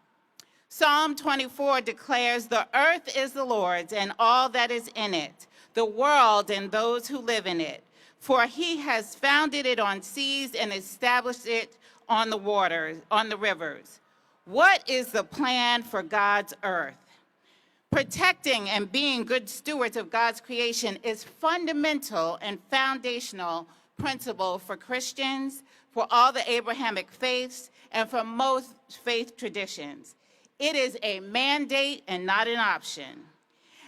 Psalm 24 declares, the earth is the Lord's and all that is in it, the world and those who live in it. For he has founded it on seas and established it on the waters, on the rivers. What is the plan for God's earth? Protecting and being good stewards of God's creation is fundamental and foundational principle for Christians, for all the Abrahamic faiths, and for most faith traditions. It is a mandate and not an option.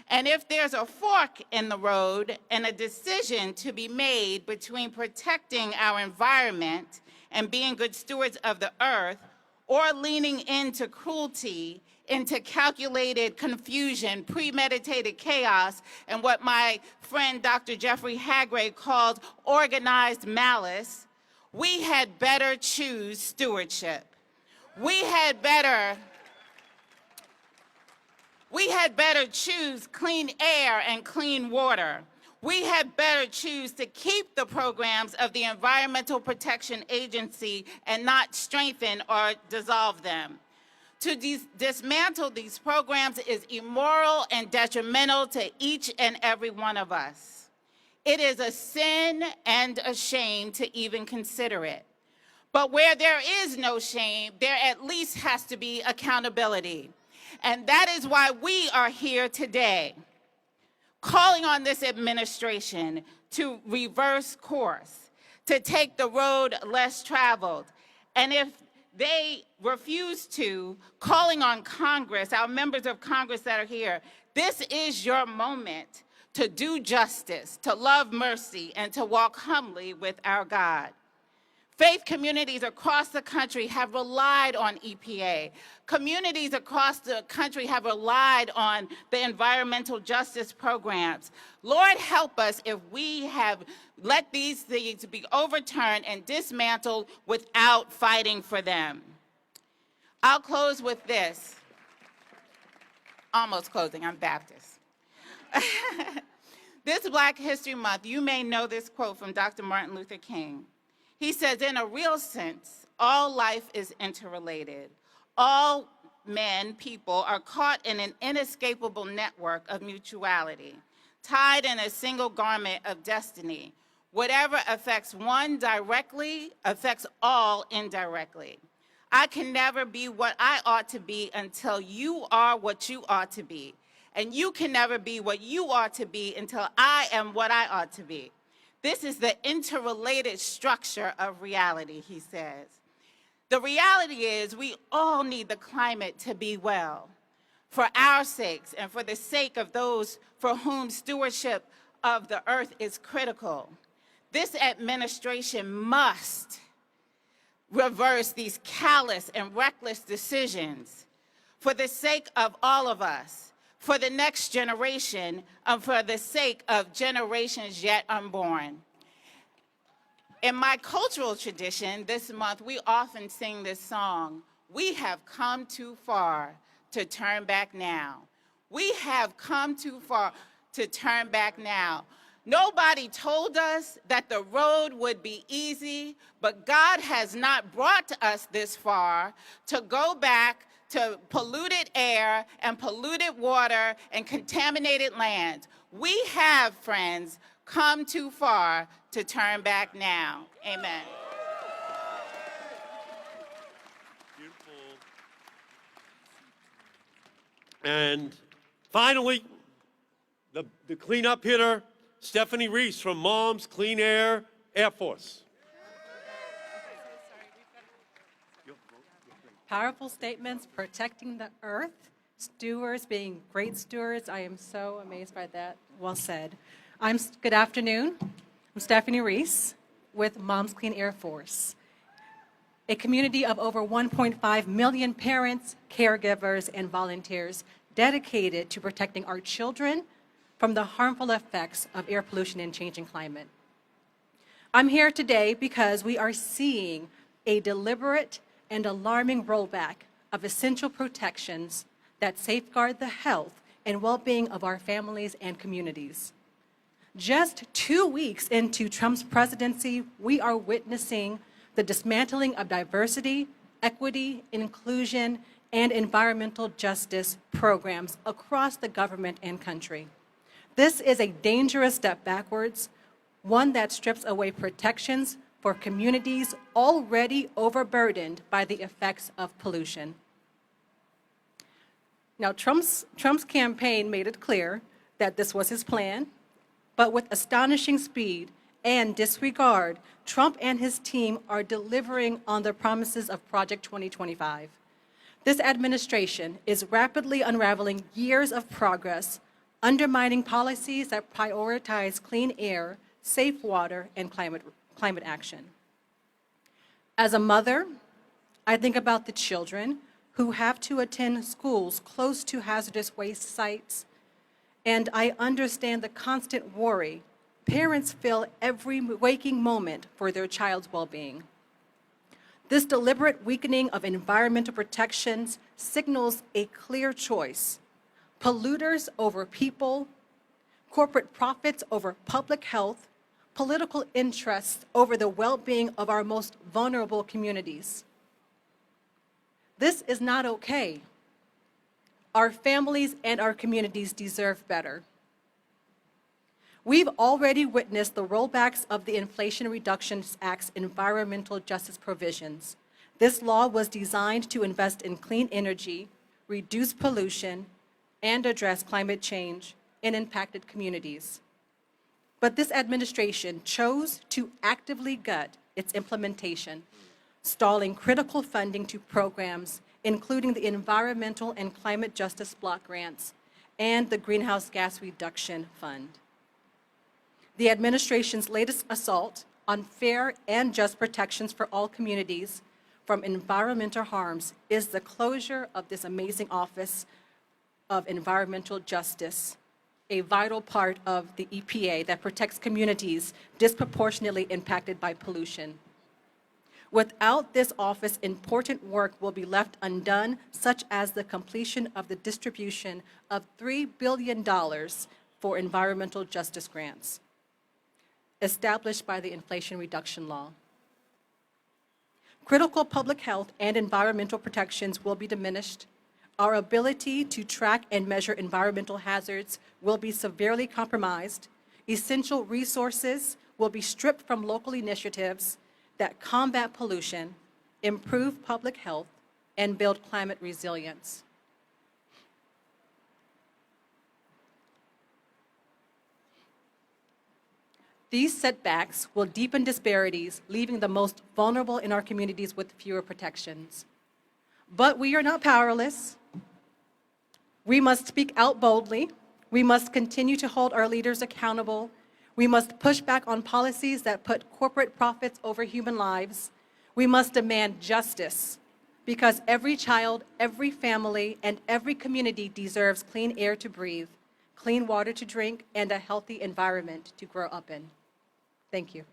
And if there's a fork in the road and a decision to be made between protecting our environment and being good stewards of the earth, or leaning into cruelty, into calculated confusion, premeditated chaos, and what my friend Dr. Jeffrey Haggray called organized malice, we had better choose stewardship. We had better choose clean air and clean water. We had better choose to keep the programs of the Environmental Protection Agency and not strengthen or dissolve them. To dismantle these programs is immoral and detrimental to each and every one of us. It is a sin and a shame to even consider it. But where there is no shame, there at least has to be accountability. And that is why we are here today, calling on this administration to reverse course, to take the road less traveled. And if they refuse to, calling on Congress, our members of Congress that are here, this is your moment to do justice, to love mercy, and to walk humbly with our God. Faith communities across the country have relied on EPA. Communities across the country have relied on the environmental justice programs. Lord, help us if we have let these things be overturned and dismantled without fighting for them. I'll close with this. Almost closing, I'm Baptist. This Black History Month, you may know this quote from Dr. Martin Luther King. He says, in a real sense, all life is interrelated. All men, people, are caught in an inescapable network of mutuality, tied in a single garment of destiny. Whatever affects one directly affects all indirectly. I can never be what I ought to be until you are what you ought to be. And you can never be what you ought to be until I am what I ought to be. This is the interrelated structure of reality, he says. The reality is we all need the climate to be well, for our sakes and for the sake of those for whom stewardship of the earth is critical. This administration must reverse these callous and reckless decisions for the sake of all of us, for the next generation, and for the sake of generations yet unborn. In my cultural tradition, this month, we often sing this song, "We have come too far to turn back now." We have come too far to turn back now. Nobody told us that the road would be easy, but God has not brought us this far to go back to polluted air and polluted water and contaminated land. We have, friends, come too far to turn back now. Amen. Beautiful. And finally, the cleanup hitter, Stephanie Reese from Mom's Clean Air Air Force. Powerful statements, protecting the earth, stewards being great stewards. I am so amazed by that. Well said. Good afternoon. I'm Stephanie Reese with Mom's Clean Air Force, a community of over 1.5 million parents, caregivers, and volunteers dedicated to protecting our children from the harmful effects of air pollution and changing climate. I'm here today because we are seeing a deliberate and alarming rollback of essential protections that safeguard the health and well-being of our families and communities. Just 2 weeks into Trump's presidency, we are witnessing the dismantling of diversity, equity, inclusion, and environmental justice programs across the government and country. This is a dangerous step backwards, one that strips away protections for communities already overburdened by the effects of pollution. Now, Trump's campaign made it clear that this was his plan, but with astonishing speed and disregard, Trump and his team are delivering on the promises of Project 2025. This administration is rapidly unraveling years of progress, undermining policies that prioritize clean air, safe water, and climate action. As a mother, I think about the children who have to attend schools close to hazardous waste sites, and I understand the constant worry parents feel every waking moment for their child's well-being. This deliberate weakening of environmental protections signals a clear choice: polluters over people, corporate profits over public health, political interests over the well-being of our most vulnerable communities. This is not okay. Our families and our communities deserve better. We've already witnessed the rollbacks of the Inflation Reduction Act's environmental justice provisions. This law was designed to invest in clean energy, reduce pollution, and address climate change in impacted communities. But this administration chose to actively gut its implementation, stalling critical funding to programs including the Environmental and Climate Justice Block Grants and the Greenhouse Gas Reduction Fund. The administration's latest assault on fair and just protections for all communities from environmental harms is the closure of this amazing Office of Environmental Justice, a vital part of the EPA that protects communities disproportionately impacted by pollution. Without this office, important work will be left undone, such as the completion of the distribution of $3 billion for environmental justice grants established by the Inflation Reduction Law. Critical public health and environmental protections will be diminished. Our ability to track and measure environmental hazards will be severely compromised. Essential resources will be stripped from local initiatives that combat pollution, improve public health, and build climate resilience. These setbacks will deepen disparities, leaving the most vulnerable in our communities with fewer protections. But we are not powerless. We must speak out boldly. We must continue to hold our leaders accountable. We must push back on policies that put corporate profits over human lives. We must demand justice because every child, every family, and every community deserves clean air to breathe, clean water to drink, and a healthy environment to grow up in. Thank you.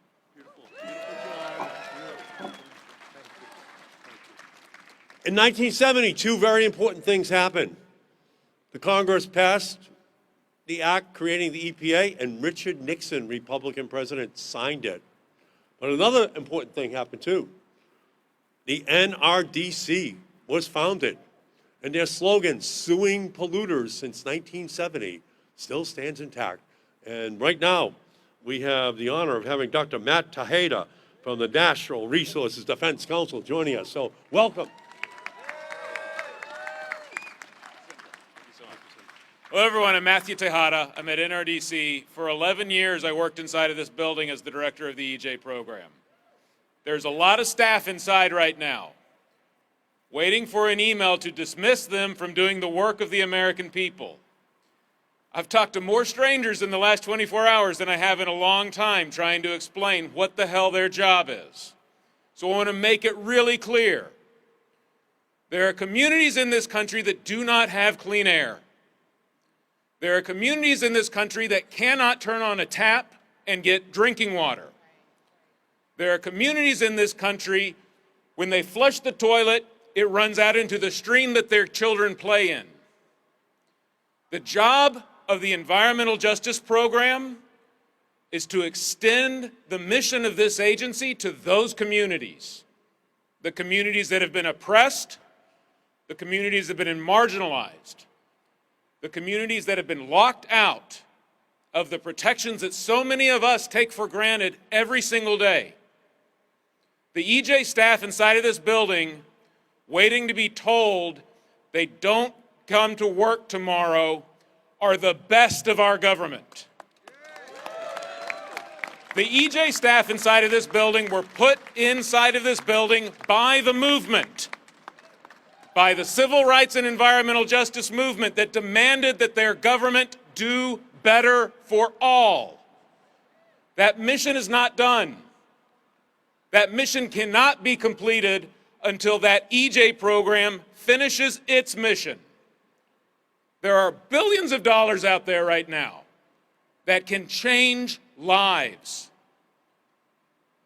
In 1970, two very important things happened. The Congress passed the act creating the EPA, and Richard Nixon, Republican president, signed it. But another important thing happened too. The NRDC was founded, and their slogan, "Suing Polluters," since 1970, still stands intact. And right now, we have the honor of having Dr. Matt Tejeda from the Natural Resources Defense Council joining us. So welcome. Hello, everyone. I'm Matthew Tejada. I'm at NRDC. For 11 years, I worked inside of this building as the director of the EJ program. There's a lot of staff inside right now, waiting for an email to dismiss them from doing the work of the American people. I've talked to more strangers in the last 24 hours than I have in a long time trying to explain what the hell their job is. So I want to make it really clear. There are communities in this country that do not have clean air. There are communities in this country that cannot turn on a tap and get drinking water. There are communities in this country, when they flush the toilet, it runs out into the stream that their children play in. The job of the Environmental Justice Program is to extend the mission of this agency to those communities. The communities that have been oppressed, the communities that have been marginalized, the communities that have been locked out of the protections that so many of us take for granted every single day. The EJ staff inside of this building, waiting to be told they don't come to work tomorrow, are the best of our government. The EJ staff inside of this building were put inside of this building by the movement, by the civil rights and environmental justice movement that demanded that their government do better for all. That mission is not done. That mission cannot be completed until that EJ program finishes its mission. There are billions of dollars out there right now that can change lives.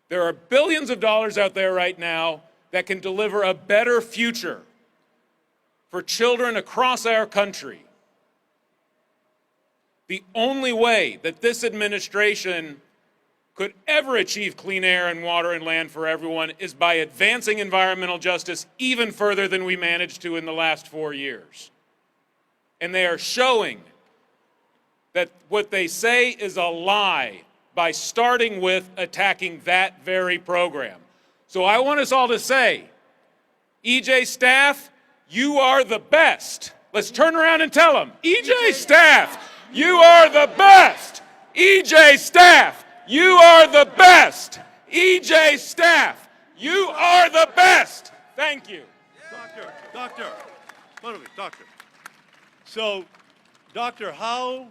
There are billions of dollars out there right now that can deliver a better future for children across our country. The only way that this administration could ever achieve clean air and water and land for everyone is by advancing environmental justice even further than we managed to in the last 4 years. And they are showing that what they say is a lie by starting with attacking that very program. So I want us all to say, EJ staff, you are the best. Let's turn around and tell them, EJ staff, you are the best. EJ staff, you are the best. EJ staff, you are the best. Thank you. Doctor, Doctor. So, Doctor, how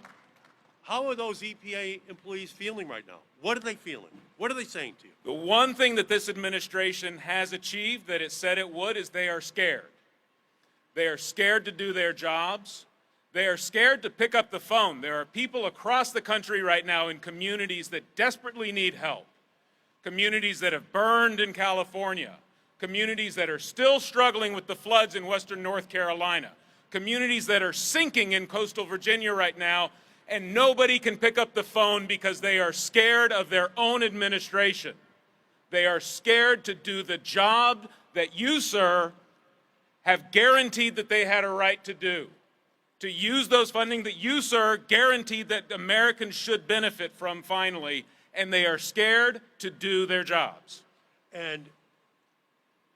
are those EPA employees feeling right now? What are they feeling? What are they saying to you? The one thing that this administration has achieved that it said it would is they are scared. They are scared to do their jobs. They are scared to pick up the phone. There are people across the country right now in communities that desperately need help. Communities that have burned in California. Communities that are still struggling with the floods in western North Carolina. Communities that are sinking in coastal Virginia right now, and nobody can pick up the phone because they are scared of their own administration. They are scared to do the job that you, sir, have guaranteed that they had a right to do. To use those funding that you, sir, guaranteed that Americans should benefit from finally, and they are scared to do their jobs. And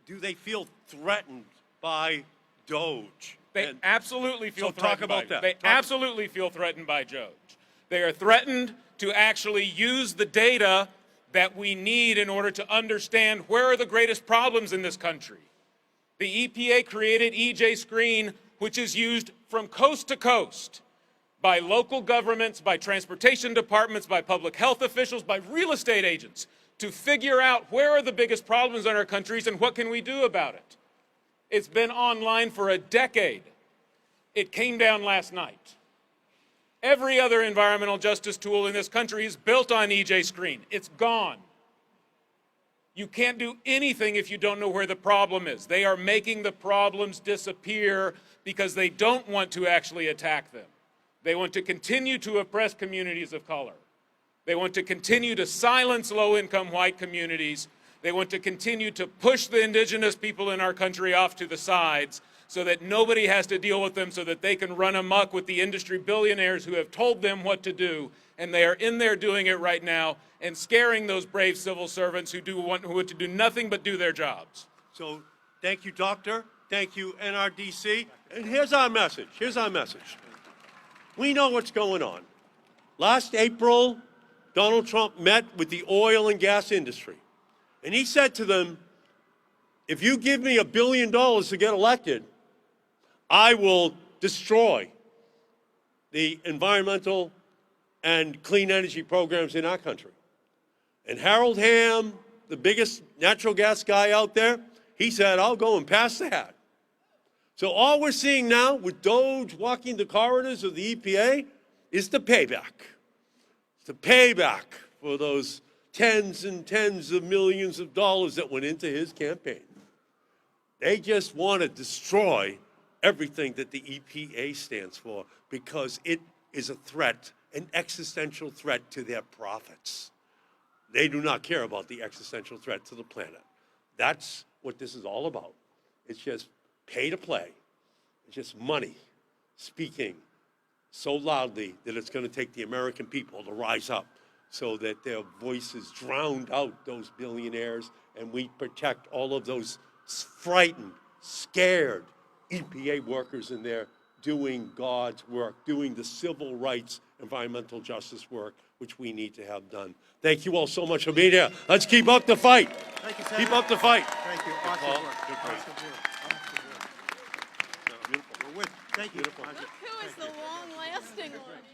do they feel threatened by DOGE? They absolutely feel threatened. Talk about that. They absolutely feel threatened by DOGE. They are threatened to actually use the data that we need in order to understand where are the greatest problems in this country. The EPA created EJ Screen, which is used from coast to coast by local governments, by transportation departments, by public health officials, by real estate agents to figure out where are the biggest problems in our countries and what can we do about it. It's been online for a decade. It came down last night. Every other environmental justice tool in this country is built on EJ Screen. It's gone. You can't do anything if you don't know where the problem is. They are making the problems disappear because they don't want to actually attack them. They want to continue to oppress communities of color. They want to continue to silence low-income white communities. They want to continue to push the indigenous people in our country off to the sides so that nobody has to deal with them, so that they can run amok with the industry billionaires who have told them what to do, and they are in there doing it right now and scaring those brave civil servants who want to do nothing but do their jobs. So thank you, Doctor. Thank you, NRDC. And here's our message. Here's our message. We know what's going on. Last April, Donald Trump met with the oil and gas industry. And he said to them, if you give me $1 billion to get elected, I will destroy the environmental and clean energy programs in our country. And Harold Hamm, the biggest natural gas guy out there, he said, I'll go and pass that. So all we're seeing now with Doge walking the corridors of the EPA is the payback. It's the payback for those tens and tens of millions of dollars that went into his campaign. They just want to destroy everything that the EPA stands for because it is a threat, an existential threat to their profits. They do not care about the existential threat to the planet. That's what this is all about. It's just pay to play. It's just money speaking so loudly that it's going to take the American people to rise up so that their voices drown out those billionaires and we protect all of those frightened, scared EPA workers in there doing God's work, doing the civil rights, environmental justice work, which we need to have done. Thank you all so much for being here. Let's keep up the fight. Thank you, Senator. Keep up the fight. Thank you. Awesome Paul. work. Good Awesome fight. work. We're with. Thank you. Look who is the long-lasting one.